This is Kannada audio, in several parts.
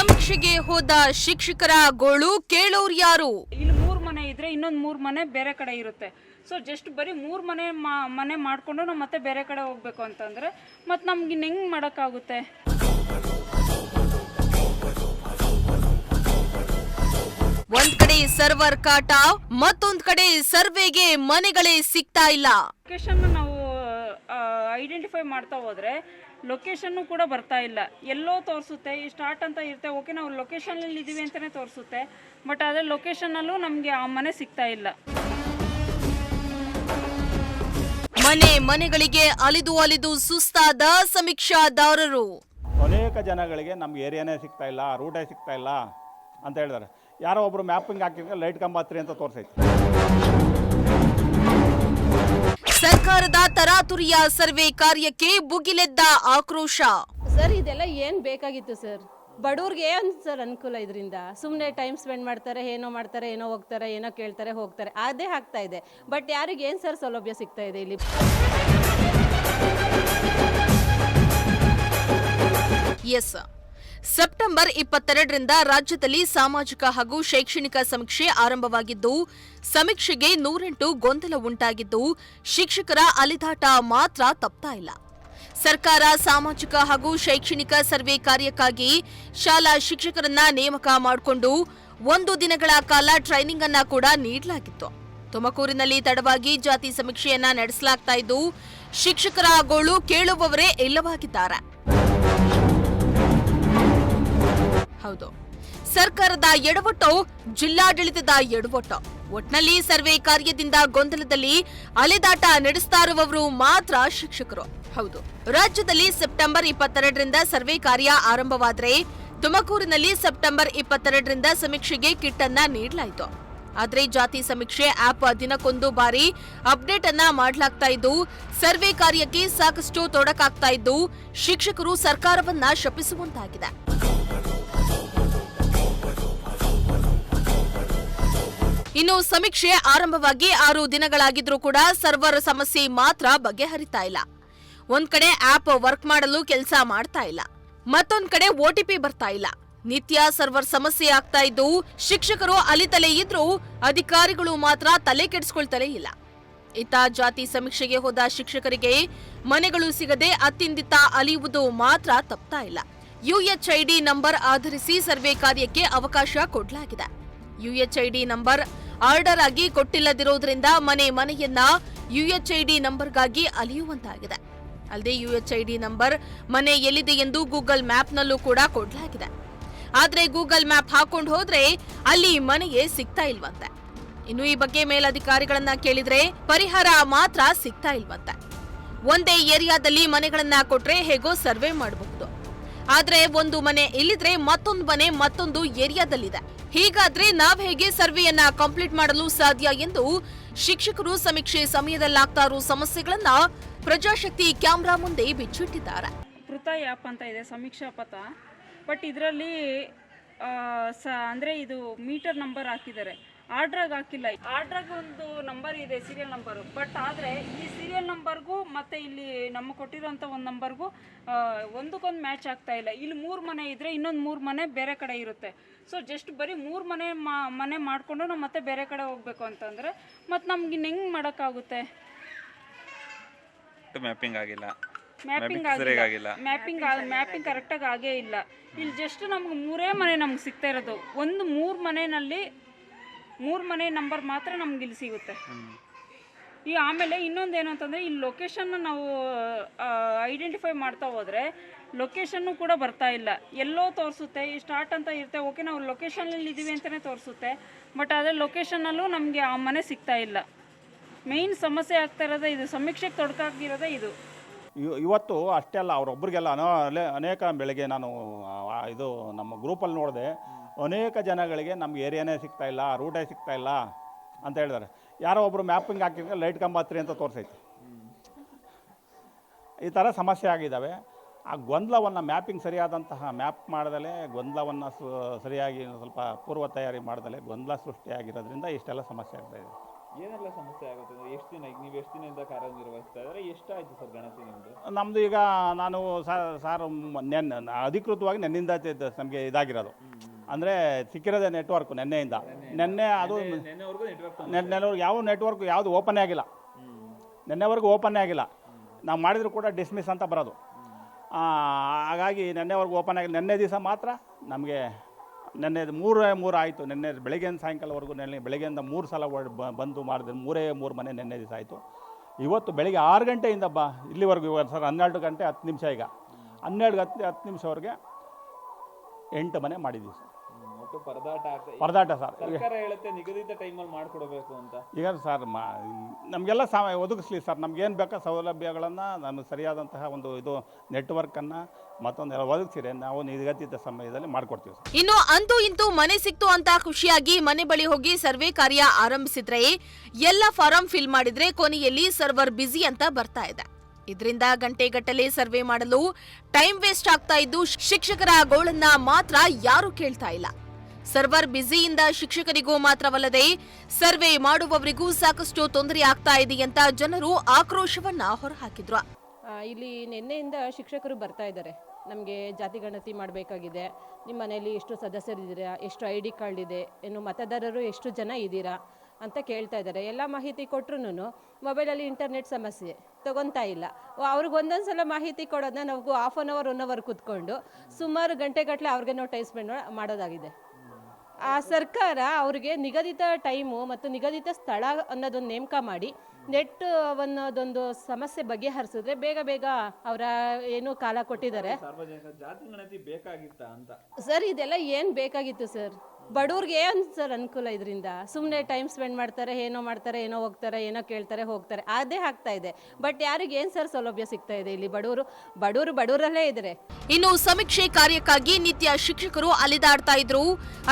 ಸಮೀಕ್ಷೆಗೆ ಹೋದ ಶಿಕ್ಷಕರ ಗೋಳು ಕೇಳೋರು ಯಾರು? ಇಲ್ಲಿ 3 ಮನೆ ಇದ್ರೆ ಇನ್ನೊಂದು 3 ಮನೆ ಬೇರೆ ಕಡೆ ಇರುತ್ತೆ. ಸೊ ಜಸ್ಟ್ ಬರೀ 3 ಮನೆ ಮಾಡಿಕೊಂಡು ನಾವು ಮತ್ತೆ ಬೇರೆ ಕಡೆ ಹೋಗ್ಬೇಕು ಅಂತಂದ್ರೆ ಮತ್ತೆ ನಮ್ಗೆ ಹೆಂಗ್ ಮಾಡೋಕ್ಕಾಗುತ್ತೆ? ಒಂದ್ ಕಡೆ ಸರ್ವರ್ ಕಾಟ, ಮತ್ತೊಂದ್ ಕಡೆ ಸರ್ವೆಗೆ ಮನೆಗಳೇ ಸಿಗ್ತಾ ಇಲ್ಲ. ಲೊಕೇಶನ್ ನಾವು ಐಡೆಂಟಿಫೈ ಮಾಡ್ತಾ ಹೋದ್ರೆ ಲೊಕೇಶನ್ನು ಕೂಡ ಬರ್ತಾ ಇಲ್ಲ. ಎಲ್ಲೋ ತೋರಿಸುತ್ತೆ ಈ ಸ್ಟಾರ್ಟ್ ಅಂತ ಇರುತ್ತೆ. ಓಕೆ, ನಾವು ಲೊಕೇಶನಲ್ಲಿ ಇದ್ದೀವಿ ಅಂತಲೇ ತೋರಿಸುತ್ತೆ. ಬಟ್ ಅದೇ ಲೊಕೇಶನಲ್ಲೂ ನಮಗೆ ಆ ಮನೆ ಸಿಗ್ತಾ ಇಲ್ಲ. ಮನೆಗಳಿಗೆ ಅಲಿದು ಸುಸ್ತಾದ ಸಮೀಕ್ಷಾದಾರರು. ಅನೇಕ ಜನಗಳಿಗೆ ನಮ್ಮ ಏರಿಯಾನೇ ಸಿಗ್ತಾ ಇಲ್ಲ, ರೂಟೇ ಸಿಗ್ತಾ ಇಲ್ಲ ಅಂತ ಹೇಳಿದಾರೆ. ಯಾರೋ ಒಬ್ರು ಮ್ಯಾಪಿಂಗ್ ಹಾಕಿದ್ರೆ ಲೈಟ್ ಕಂಬ ಹತ್ರಿ ಅಂತ ತೋರಿಸೈತಿ. ಸರ್ಕಾರದ ತರಾತುರಿಯ ಸರ್ವೆ ಕಾರ್ಯಕ್ಕೆ ಭುಗಿಲೆದ್ದ ಆಕ್ರೋಶ. ಸರ್, ಇದೆಲ್ಲ ಏನ್ ಬೇಕಾಗಿತ್ತು ಸರ್? ಬಡವ್ರಿಗೆ ಏನ್ ಸರ್ ಅನುಕೂಲ ಇದರಿಂದ? ಸುಮ್ಮನೆ ಟೈಮ್ ಸ್ಪೆಂಡ್ ಮಾಡ್ತಾರೆ, ಏನೋ ಹೋಗ್ತಾರೆ, ಏನೋ ಕೇಳ್ತಾರೆ, ಹೋಗ್ತಾರೆ, ಅದೇ ಆಗ್ತಾ ಇದೆ. ಬಟ್ ಯಾರಿಗೆ ಏನ್ ಸರ್ ಸೌಲಭ್ಯ ಸಿಗ್ತಾ ಇದೆ ಇಲ್ಲಿ? ಎಸ್, ಸೆಪ್ಟೆಂಬರ್ 22ರಿಂದ ರಾಜ್ಯದಲ್ಲಿ ಸಾಮಾಜಿಕ ಹಾಗೂ ಶೈಕ್ಷಣಿಕ ಸಮೀಕ್ಷೆ ಆರಂಭವಾಗಿದ್ದು, ಸಮೀಕ್ಷೆಗೆ 108 ಗೊಂದಲ ಉಂಟಾಗಿದ್ದು, ಶಿಕ್ಷಕರ ಅಲಿದಾಟ ಮಾತ್ರ ತಪ್ತಾ ಇಲ್ಲ. ಸರ್ಕಾರ ಸಾಮಾಜಿಕ ಹಾಗೂ ಶೈಕ್ಷಣಿಕ ಸರ್ವೆ ಕಾರ್ಯಕ್ಕಾಗಿ ಶಾಲಾ ಶಿಕ್ಷಕರನ್ನ ನೇಮಕ ಮಾಡಿಕೊಂಡು 1 ದಿನಗಳ ಕಾಲ ಟ್ರೈನಿಂಗ್ ಅನ್ನ ಕೂಡ ನೀಡಲಾಗಿತ್ತು. ತುಮಕೂರಿನಲ್ಲಿ ತಡವಾಗಿ ಜಾತಿ ಸಮೀಕ್ಷೆಯನ್ನ ನಡೆಸಲಾಗ್ತಾ ಇದ್ದು, ಶಿಕ್ಷಕರ ಗೋಳು ಕೇಳುವವರೇ ಇಲ್ಲವಾಗಿದ್ದಾರೆ. ಹೌದು, ಸರ್ಕಾರದ ಎಡವಟ್ಟೋ ಜಿಲ್ಲಾಡಳಿತದ ಎಡವಟ್ಟೋ, ಒಟ್ನಲ್ಲಿ ಸರ್ವೆ ಕಾರ್ಯದಿಂದ ಗೊಂದಲದಲ್ಲಿ ಅಲೆದಾಟ ನಡೆಸ್ತಾ ಇರುವವರು ಮಾತ್ರ ಶಿಕ್ಷಕರು. ಹೌದು, ರಾಜ್ಯದಲ್ಲಿ ಸೆಪ್ಟೆಂಬರ್ 22ರಿಂದ ಸರ್ವೆ ಕಾರ್ಯ ಆರಂಭವಾದರೆ ತುಮಕೂರಿನಲ್ಲಿ ಸೆಪ್ಟೆಂಬರ್ 22ರಿಂದ ಸಮೀಕ್ಷೆಗೆ ಕಿಟ್ ಅನ್ನ ನೀಡಲಾಯಿತು. ಆದರೆ ಜಾತಿ ಸಮೀಕ್ಷೆ ಆಪ್ ದಿನಕ್ಕೊಂದು ಬಾರಿ ಅಪ್ಡೇಟ್ ಅನ್ನ ಮಾಡಲಾಗ್ತಾ ಇದ್ದು, ಸರ್ವೆ ಕಾರ್ಯಕ್ಕೆ ಸಾಕಷ್ಟು ತೊಡಕಾಗ್ತಾ ಇದ್ದು, ಶಿಕ್ಷಕರು ಸರ್ಕಾರವನ್ನ ಶಪಿಸುವಂತಾಗಿದೆ. ಇನ್ನು ಸಮೀಕ್ಷೆ ಆರಂಭವಾಗಿ 6 ದಿನಗಳಾಗಿದ್ರೂ ಕೂಡ ಸರ್ವರ್ ಸಮಸ್ಯೆ ಮಾತ್ರ ಬಗೆಹರಿತಾ ಇಲ್ಲ. ಒಂದ್ ಕಡೆ ಆಪ್ ವರ್ಕ್ ಮಾಡಲು ಕೆಲಸ ಮಾಡ್ತಾ ಇಲ್ಲ, ಮತ್ತೊಂದ್ ಕಡೆ OTP ಬರ್ತಾ ಇಲ್ಲ. ನಿತ್ಯ ಸರ್ವರ್ ಸಮಸ್ಯೆ ಆಗ್ತಾ ಇದ್ದು, ಶಿಕ್ಷಕರು ಅಲಿತಲೇ ಇದ್ರೂ ಅಧಿಕಾರಿಗಳು ಮಾತ್ರ ತಲೆ ಕೆಡಿಸ್ಕೊಳ್ತಲೇ ಇಲ್ಲ. ಇತ್ತ ಜಾತಿ ಸಮೀಕ್ಷೆಗೆ ಹೋದ ಶಿಕ್ಷಕರಿಗೆ ಮನೆಗಳು ಸಿಗದೆ ಅತ್ತಿಂದಿತ್ತ ಅಲಿಯುವುದು ಮಾತ್ರ ತಪ್ತಾ ಇಲ್ಲ. UHID ನಂಬರ್ ಆಧರಿಸಿ ಸರ್ವೆ ಕಾರ್ಯಕ್ಕೆ ಅವಕಾಶ ಕೊಡಲಾಗಿದೆ. UHID ನಂಬರ್ ಆರ್ಡರ್ ಆಗಿ ಕೊಟ್ಟಿಲ್ಲದಿರೋದ್ರಿಂದ ಮನೆಯನ್ನ UHID ನಂಬರ್ಗಾಗಿ ಅಲಿಯುವಂತಾಗಿದೆ. ಅಲ್ಲದೆ UHID ನಂಬರ್ ಮನೆ ಎಲ್ಲಿದೆ ಎಂದು ಗೂಗಲ್ ಮ್ಯಾಪ್ನಲ್ಲೂ ಕೂಡ ಕೊಡಲಾಗಿದೆ. ಆದ್ರೆ ಗೂಗಲ್ ಮ್ಯಾಪ್ ಹಾಕೊಂಡು ಹೋದ್ರೆ ಅಲ್ಲಿ ಮನೆಯೇ ಸಿಗ್ತಾ ಇಲ್ವಂತೆ. ಇನ್ನು ಈ ಬಗ್ಗೆ ಮೇಲಧಿಕಾರಿಗಳನ್ನ ಕೇಳಿದ್ರೆ ಪರಿಹಾರ ಮಾತ್ರ ಸಿಗ್ತಾ ಇಲ್ವಂತೆ. ಒಂದೇ ಏರಿಯಾದಲ್ಲಿ ಮನೆಗಳನ್ನ ಕೊಟ್ರೆ ಹೇಗೋ ಸರ್ವೆ ಮಾಡಬಹುದು. ಆದ್ರೆ ಒಂದು ಮನೆ ಇಲ್ಲಿದ್ರೆ ಮತ್ತೊಂದು ಮನೆ ಮತ್ತೊಂದು ಏರಿಯಾದಲ್ಲಿದೆ. ಹೀಗಾದ್ರೆ ನಾವ್ ಹೇಗೆ ಸರ್ವೆಯನ್ನ ಕಂಪ್ಲೀಟ್ ಮಾಡಲು ಸಾಧ್ಯ ಎಂದು ಶಿಕ್ಷಕರು ಸಮೀಕ್ಷೆ ಸಮಯದಲ್ಲಾಗ್ತಾ ಇರೋ ಸಮಸ್ಯೆಗಳನ್ನ ಪ್ರಜಾಶಕ್ತಿ ಕ್ಯಾಮ್ರಾ ಮುಂದೆ ಬಿಚ್ಚಿಟ್ಟಿದ್ದಾರೆ. ಪೃಥ ಆ್ಯಪ್ ಅಂತ ಇದೆ, ಸಮೀಕ್ಷಾ ಪಥ. ಬಟ್ ಇದರಲ್ಲಿ ಅಂದ್ರೆ ಇದು ಮೀಟರ್ ನಂಬರ್ ಹಾಕಿದ್ದಾರೆ, ಆರ್ಡ್ರಾಗ್ ಹಾಕಿಲ್ಲ. ಆರ್ಡ್ರಾಗ್ ಒಂದು ನಂಬರ್ ಇದೆ, ಸೀರಿಯಲ್ ನಂಬರು. ಬಟ್ ಆದರೆ ಈ ಸೀರಿಯಲ್ ನಂಬರ್ಗೂ ಮತ್ತು ಇಲ್ಲಿ ನಮ್ಮ ಕೊಟ್ಟಿರೋಂಥ ಒಂದು ನಂಬರ್ಗೂ ಒಂದಕ್ಕೊಂದು ಮ್ಯಾಚ್ ಆಗ್ತಾ ಇಲ್ಲ. ಇಲ್ಲಿ 3 ಮನೆ ಇದ್ದರೆ ಇನ್ನೊಂದು 3 ಮನೆ ಬೇರೆ ಕಡೆ ಇರುತ್ತೆ. ಸೊ ಜಸ್ಟ್ ಬರೀ 3 ಮನೆ ಮಾಡಿಕೊಂಡು ನಾವು ಮತ್ತೆ ಬೇರೆ ಕಡೆ ಹೋಗ್ಬೇಕು ಅಂತಂದರೆ ಮತ್ತು ನಮ್ಗೆ ಹೆಂಗೆ ಮಾಡೋಕ್ಕಾಗುತ್ತೆ? ಮ್ಯಾಪಿಂಗ್ ಆಗಿಲ್ಲ, ಮ್ಯಾಪಿಂಗ್ ಕರೆಕ್ಟಾಗಿ ಆಗೇ ಇಲ್ಲ. ಇಲ್ಲಿ ಜಸ್ಟ್ ನಮ್ಗೆ 3 ಮನೆ ನಮ್ಗೆ ಸಿಗ್ತಾ ಇರೋದು. ಒಂದು 3 ಮನೆಯಲ್ಲಿ 3 ಮನೆ ನಂಬರ್ ಮಾತ್ರ ನಮ್ಗೆ ಇಲ್ಲಿ ಸಿಗುತ್ತೆ. ಈ ಆಮೇಲೆ ಇನ್ನೊಂದು ಏನು ಅಂತಂದರೆ, ಇಲ್ಲಿ ಲೊಕೇಶನ್ನ ನಾವು ಐಡೆಂಟಿಫೈ ಮಾಡ್ತಾ ಹೋದರೆ ಲೊಕೇಶನ್ನು ಕೂಡ ಬರ್ತಾ ಇಲ್ಲ. ಎಲ್ಲೋ ತೋರಿಸುತ್ತೆ ಈ ಸ್ಟಾರ್ಟ್ ಅಂತ ಇರುತ್ತೆ. ಓಕೆ, ನಾವು ಲೊಕೇಶನಲ್ಲಿ ಇದ್ದೀವಿ ಅಂತಲೇ ತೋರಿಸುತ್ತೆ. ಬಟ್ ಅದೇ ಲೊಕೇಶನಲ್ಲೂ ನಮಗೆ ಆ ಮನೆ ಸಿಗ್ತಾ ಇಲ್ಲ. ಮೇಯ್ನ್ ಸಮಸ್ಯೆ ಆಗ್ತಾ ಇರೋದೇ ಇದು, ಸಮೀಕ್ಷೆಗೆ ತೊಡಕಾಗಿರೋದೇ ಇದು. ಇವತ್ತು ಅಷ್ಟೇ ಅಲ್ಲ, ಅವರೊಬ್ಬರಿಗೆಲ್ಲ ಅನೇಕ ಬೆಳಗ್ಗೆ ನಾನು ಇದು ನಮ್ಮ ಗ್ರೂಪಲ್ಲಿ ನೋಡಿದೆ, ಅನೇಕ ಜನಗಳಿಗೆ ನಮ್ಮ ಏರಿಯಾನೇ ಸಿಗ್ತಾ ಇಲ್ಲ, ರೂಟೇ ಸಿಗ್ತಾ ಇಲ್ಲ ಅಂತ ಹೇಳಿದಾರೆ. ಯಾರೋ ಒಬ್ಬರು ಮ್ಯಾಪಿಂಗ್ ಹಾಕಿದ್ರೆ ಲೈಟ್ ಕಂಬ ಹತ್ರಿ ಅಂತ ತೋರಿಸೈತಿ. ಈ ಥರ ಸಮಸ್ಯೆ ಆಗಿದ್ದಾವೆ. ಆ ಗೊಂದಲವನ್ನು ಮ್ಯಾಪಿಂಗ್ ಸರಿಯಾದಂತಹ ಮ್ಯಾಪ್ ಮಾಡ್ದಲೇ ಗೊಂದಲವನ್ನು ಸರಿಯಾಗಿ ಸ್ವಲ್ಪ ಪೂರ್ವ ತಯಾರಿ ಮಾಡ್ದಲೇ ಗೊಂದಲ ಸೃಷ್ಟಿಯಾಗಿರೋದ್ರಿಂದ ಇಷ್ಟೆಲ್ಲ ಸಮಸ್ಯೆ ಆಗ್ತಾಯಿದೆ. ಏನೆಲ್ಲ ಸಮಸ್ಯೆ ಆಗುತ್ತೆ ಅಂದ್ರೆ ಎಷ್ಟು ದಿನ ಈಗ ನೀವು ಎಷ್ಟು ದಿನದಿಂದ ಕಾರ್ಯನಿರ್ವಹಿಸ್ತಾ ಇದ್ದಾರೆ, ಎಷ್ಟಾಯ್ತು ಸರ್ ಗಣತಿ ನಿಮ್ದು? ನಮ್ಮದು ಈಗ ನಾನು ಸಾರ್ ನೆನ್ನೆ ಅಧಿಕೃತವಾಗಿ ನೆನ್ನಿಂದ ನಮಗೆ ಇದಾಗಿರೋದು, ಅಂದರೆ ಸಿಕ್ಕಿರೋದೇ ನೆಟ್ವರ್ಕ್ ನೆನ್ನೆಯಿಂದ. ನೆನ್ನೆ ಅದು ನೆನ್ನೆವರೆಗೂ ನೆಟ್ವರ್ಕ್ ನೆನ್ನೆವರೆಗೂ ಯಾವ ನೆಟ್ವರ್ಕ್ ಯಾವುದು ಓಪನ್ನೇ ಆಗಿಲ್ಲ, ನೆನ್ನೆವರೆಗೂ ಓಪನ್ನೇ ಆಗಿಲ್ಲ. ನಾವು ಮಾಡಿದರೂ ಕೂಡ ಡಿಸ್ಮಿಸ್ ಅಂತ ಬರೋದು. ಹಾಗಾಗಿ ನೆನ್ನೆವರೆಗೂ ಓಪನ್ ಆಗಿಲ್ಲ. ನೆನ್ನೆ ದಿವಸ ಮಾತ್ರ ನಮಗೆ ನೆನ್ನೆ ಮೂರು ಆಯಿತು. ನೆನ್ನೆ ಬೆಳಗ್ಗೆಯಿಂದ ಸಾಯಂಕಾಲವರೆಗೂ ನೆನ್ನೆ ಬೆಳಗ್ಗೆಯಿಂದ 3 ಸಲ ಬಂದು ಮಾಡಿದ್ರೆ 3 ಮನೆ ನೆನ್ನೆ ದಿವಸ ಆಯಿತು. ಇವತ್ತು ಬೆಳಗ್ಗೆ 6 ಗಂಟೆಯಿಂದ ಇಲ್ಲಿವರೆಗೂ ಇವತ್ತು ಸರ್ 12 ಗಂಟೆ 10 ನಿಮಿಷ, ಈಗ 12 ನಿಮಿಷವರೆಗೆ 8 ಮನೆ ಮಾಡಿದ್ದೀವಿ ಸರ್. ಒಟ್ಟು ಪರದಾಟ ಪರದಾಟ ಸರ್. ಸರ್ಕಾರ ಹೇಳುತ್ತೆ ನಿಗದಿತ ಟೈಮಲ್ಲಿ ಮಾಡಿಕೊಡ್ಬೇಕು ಅಂತ. ಈಗ ಸರ್ ನಮಗೆಲ್ಲ ಒದಗಿಸ್ಲಿ ಸರ್, ನಮ್ಗೇನು ಬೇಕಾ ಸೌಲಭ್ಯಗಳನ್ನು ನಮಗೆ ಸರಿಯಾದಂತಹ ಒಂದು ಇದು ನೆಟ್ವರ್ಕನ್ನು ಮತ್ತೊಂದೆಲ್ಲ ಒದಗಿಸಿದ್ರೆ ನಾವು ನಿಗದಿತ ಸಮಯದಲ್ಲಿ ಮಾಡಿಕೊಡ್ತೀವಿ ಸರ್. ಇನ್ನು ಅಂತೂ ಇಂತೂ ಮನೆ ಸಿಕ್ತು ಅಂತ ಖುಷಿಯಾಗಿ ಮನೆ ಬಳಿ ಹೋಗಿ ಸರ್ವೆ ಕಾರ್ಯ ಆರಂಭಿಸಿದ್ರೆ ಎಲ್ಲ ಫಾರಂ ಫಿಲ್ ಮಾಡಿದ್ರೆ ಕೊನೆಯಲ್ಲಿ ಸರ್ವರ್ ಬ್ಯುಸಿ ಅಂತ ಬರ್ತಾ ಇದೆ. ಇದರಿಂದ ಗಂಟೆಗಟ್ಟಲೆ ಸರ್ವೆ ಮಾಡಲು ಟೈಮ್ ವೇಸ್ಟ್ ಆಗ್ತಾ ಇದ್ದು ಶಿಕ್ಷಕರ ಗೋಳನ್ನ ಮಾತ್ರ ಯಾರು ಕೇಳ್ತಾ ಇಲ್ಲ. ಸರ್ವರ್ ಬ್ಯುಸಿಯಿಂದ ಶಿಕ್ಷಕರಿಗೂ ಮಾತ್ರವಲ್ಲದೆ ಸರ್ವೆ ಮಾಡುವವರಿಗೂ ಸಾಕಷ್ಟು ತೊಂದರೆ ಆಗ್ತಾ ಇದೆ ಅಂತ ಜನರು ಆಕ್ರೋಶವನ್ನ ಹೊರಹಾಕಿದ್ರು. ಇಲ್ಲಿ ನಿನ್ನೆಯಿಂದ ಶಿಕ್ಷಕರು ಬರ್ತಾ ಇದ್ದಾರೆ. ನಮಗೆ ಜಾತಿ ಗಣತಿ ಮಾಡಬೇಕಾಗಿದೆ, ನಿಮ್ಮ ಮನೆಯಲ್ಲಿ ಎಷ್ಟು ಸದಸ್ಯರಿದ್ದೀರಾ, ಎಷ್ಟು ID ಕಾರ್ಡ್ ಇದೆ, ಇನ್ನು ಮತದಾರರು ಎಷ್ಟು ಜನ ಇದ್ದೀರಾ ಅಂತ ಕೇಳ್ತಾ ಇದ್ದಾರೆ. ಎಲ್ಲ ಮಾಹಿತಿ ಕೊಟ್ಟರು ಮೊಬೈಲಲ್ಲಿ ಇಂಟರ್ನೆಟ್ ಸಮಸ್ಯೆ ತಗೊತಾ ಇಲ್ಲ. ಅವ್ರಿಗೆ ಒಂದೊಂದು ಸಲ ಮಾಹಿತಿ ಕೊಡೋದನ್ನ ನಾವು ಹಾಫ್ ಆನ್ ಅವರ್ 1 ಅವರ್ ಕೂತ್ಕೊಂಡು ಸುಮಾರು ಗಂಟೆಗಟ್ಟಲೆ ಅವ್ರಿಗೆ ನಾವು ಟೈಮ್ ಸ್ಪೆಂಡ್ ಮಾಡೋದಾಗಿದೆ. ಆ ಸರ್ಕಾರ ಅವ್ರಿಗೆ ನಿಗದಿತ ಟೈಮು ಮತ್ತು ನಿಗದಿತ ಸ್ಥಳ ಅನ್ನೋದೊಂದು ನೇಮಕ ಮಾಡಿ ನೆಟ್ ಅನ್ನೋದೊಂದು ಸಮಸ್ಯೆ ಬಗೆಹರಿಸಿದ್ರೆ ಬೇಗ ಅವರ ಏನು ಕಾಲ ಕೊಟ್ಟಿದ್ದಾರೆ. ಸಾರ್ವಜನಿಕ ಜಾತಿ ಗಣತಿ ಬೇಕಾಗಿತ್ತಾ ಅಂತ ಸರ್ ಇದೆಲ್ಲ ಏನು ಬೇಕಾಗಿತ್ತು ಸರ್? ಬಡವ್ರಿಗೆ ಏನು ಸರ್ ಅನುಕೂಲ ಇದರಿಂದ? ಸುಮ್ಮನೆ ಟೈಮ್ ಸ್ಪೆಂಡ್ ಮಾಡ್ತಾರೆ, ಏನೋ ಹೋಗ್ತಾರೆ, ಏನೋ ಕೇಳ್ತಾರೆ ಹೋಗ್ತಾರೆ, ಅದೇ ಆಗ್ತಾ ಇದೆ. ಬಟ್ ಯಾರಿಗೆ ಏನು ಸರ್ ಸೌಲಭ್ಯ ಸಿಗ್ತಾ ಇದೆ? ಇಲ್ಲಿ ಬಡವರಲ್ಲೇ ಇದ್ದಾರೆ. ಇನ್ನು ಸಮೀಕ್ಷೆ ಕಾರ್ಯಕ್ಕಾಗಿ ನಿತ್ಯ ಶಿಕ್ಷಕರು ಅಲಿದಾಡ್ತಾ ಇದ್ರು.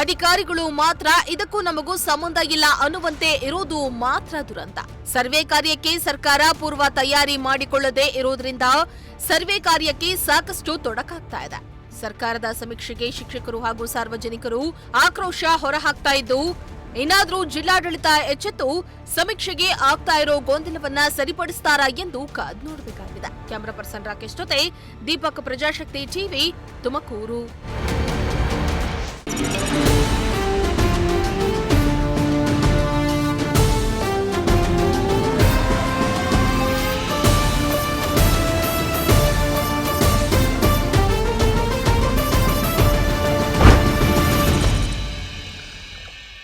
ಅಧಿಕಾರಿಗಳು ಮಾತ್ರ ಇದಕ್ಕೂ ನಮಗೂ ಸಂಬಂಧ ಇಲ್ಲ ಅನ್ನುವಂತೆ ಇರೋದು ಮಾತ್ರ ದುರಂತ. ಸರ್ವೆ ಕಾರ್ಯಕ್ಕೆ ಸರ್ಕಾರ ಪೂರ್ವ ತಯಾರಿ ಮಾಡಿಕೊಳ್ಳದೆ ಇರೋದ್ರಿಂದ ಸರ್ವೆ ಕಾರ್ಯಕ್ಕೆ ಸಾಕಷ್ಟು ತೊಡಕಾಗ್ತಾ ಇದೆ. ಸರ್ಕಾರದ ಸಮೀಕ್ಷೆಗೆ ಶಿಕ್ಷಕರು ಹಾಗೂ ಸಾರ್ವಜನಿಕರು ಆಕ್ರೋಶ ಹೊರಹಾಕ್ತಾ ಇದ್ದು, ಏನಾದ್ರೂ ಜಿಲ್ಲಾಡಳಿತ ಎಚ್ಚೆತ್ತು ಸಮೀಕ್ಷೆಗೆ ಆಗ್ತಾ ಇರೋ ಗೊಂದಲವನ್ನ ಸರಿಪಡಿಸ್ತಾರಾ ಎಂದು ಕಾದ್ ನೋಡಬೇಕಾಗಿದೆ. ಕ್ಯಾಮರಾ ಪರ್ಸನ್ ರಾಕೇಶ್ ಜೊತೆ ದೀಪಕ್, ಪ್ರಜಾಶಕ್ತಿ ಟಿವಿ, ತುಮಕೂರು.